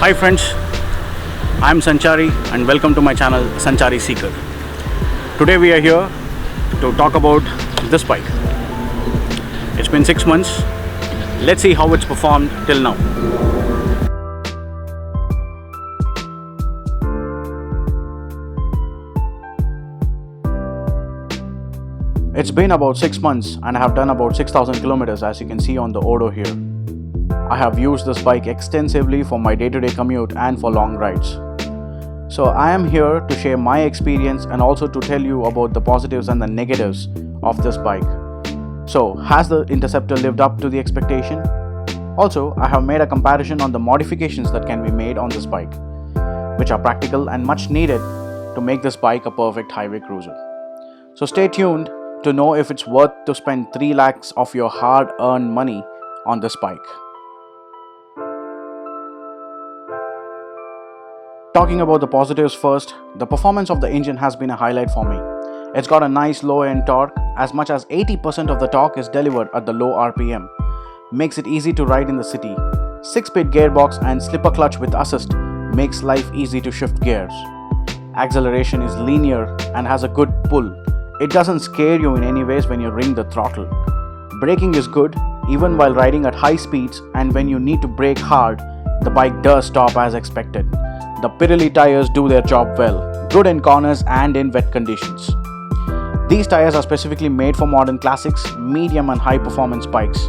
Hi friends, I am Sanchari and welcome to my channel Sanchari Seeker. Today we are here to talk about this bike. It's been 6 months. Let's see how it's performed till now. It's been about 6 months and I have done about 6,000 kilometers, as you can see on the odo here. I have used this bike extensively for my day-to-day commute and for long rides. So I am here to share my experience and also to tell you about the positives and the negatives of this bike. So has the Interceptor lived up to the expectation? Also, I have made a comparison on the modifications that can be made on this bike, which are practical and much needed to make this bike a perfect highway cruiser. So stay tuned to know if it's worth to spend 3 lakhs of your hard-earned money on this bike. Talking about the positives first, the performance of the engine has been a highlight for me. It's got a nice low-end torque. As much as 80% of the torque is delivered at the low RPM. Makes it easy to ride in the city. 6-speed gearbox and slipper clutch with assist makes life easy to shift gears. Acceleration is linear and has a good pull. It doesn't scare you in any ways when you ring the throttle. Braking is good even while riding at high speeds, and when you need to brake hard, the bike does stop as expected. The Pirelli tires do their job well, good in corners and in wet conditions. These tires are specifically made for modern classics, medium and high performance bikes.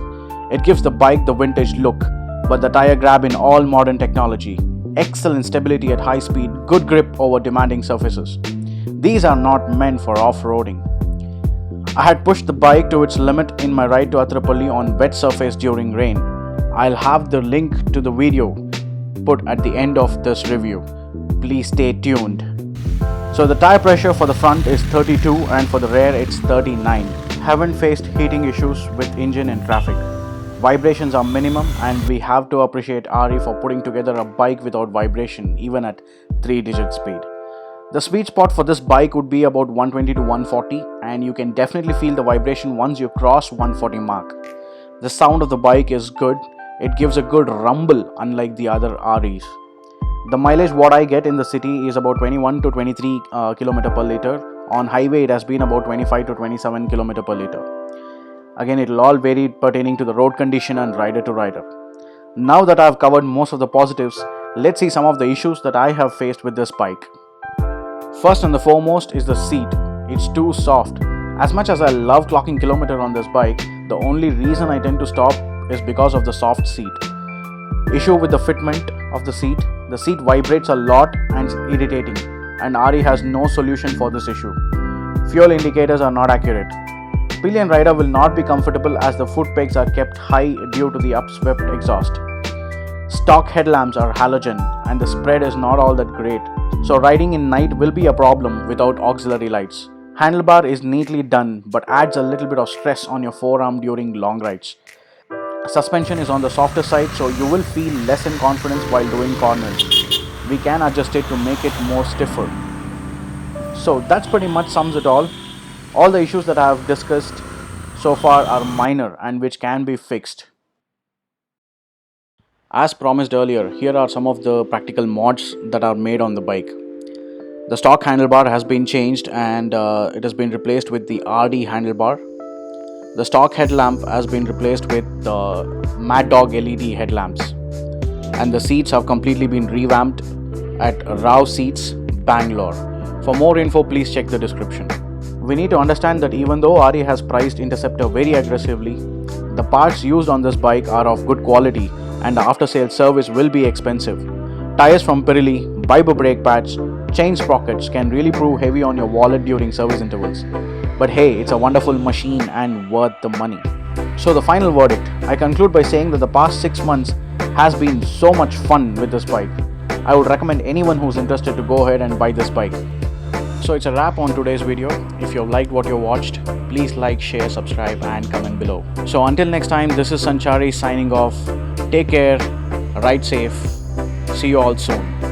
It gives the bike the vintage look, but the tire grab in all modern technology. Excellent stability at high speed, good grip over demanding surfaces. These are not meant for off-roading. I had pushed the bike to its limit in my ride to Attribution on wet surface during rain. I'll have the link to the video put at the end of this review. Please stay tuned. So the tire pressure for the front is 32 and for the rear it's 39. Haven't faced heating issues with engine and traffic. Vibrations are minimum and we have to appreciate RE for putting together a bike without vibration even at 3-digit speed. The sweet spot for this bike would be about 120 to 140, and you can definitely feel the vibration once you cross 140 mark. The sound of the bike is good. It gives a good rumble unlike the other REs. The mileage what I get in the city is about 21 to 23 km per liter. On highway it has been about 25 to 27 km per liter. Again, it will all vary pertaining to the road condition and rider to rider. Now that I have covered most of the positives, let's see some of the issues that I have faced with this bike. First and the foremost is the seat. It's too soft. As much as I love clocking kilometer on this bike, the only reason I tend to stop is because of the soft seat. Issue with the fitment of the seat vibrates a lot and it's irritating, and RE has no solution for this issue. Fuel indicators are not accurate. Pillion rider will not be comfortable as the foot pegs are kept high due to the upswept exhaust. Stock headlamps are halogen and the spread is not all that great, so riding in night will be a problem without auxiliary lights. Handlebar is neatly done but adds a little bit of stress on your forearm during long rides. Suspension is on the softer side, so you will feel less in confidence while doing corners. We can adjust it to make it more stiffer. So that's pretty much sums it all. All the issues that I have discussed so far are minor and which can be fixed. As promised earlier, here are some of the practical mods that are made on the bike. The stock handlebar has been changed and it has been replaced with the RD handlebar. The stock headlamp has been replaced with the MadDog LED headlamps. And the seats have completely been revamped at Rao Seats, Bangalore. For more info, please check the description. We need to understand that even though RE has priced Interceptor very aggressively, the parts used on this bike are of good quality and the after-sales service will be expensive. Tires from Pirelli, Biber brake pads, chain sprockets can really prove heavy on your wallet during service intervals. But hey, it's a wonderful machine and worth the money. So the final verdict, I conclude by saying that the past 6 months has been so much fun with this bike. I would recommend anyone who's interested to go ahead and buy this bike. So it's a wrap on today's video. If you have liked what you watched, please like, share, subscribe and comment below. So until next time, this is Sanchari signing off. Take care, ride safe. See you all soon.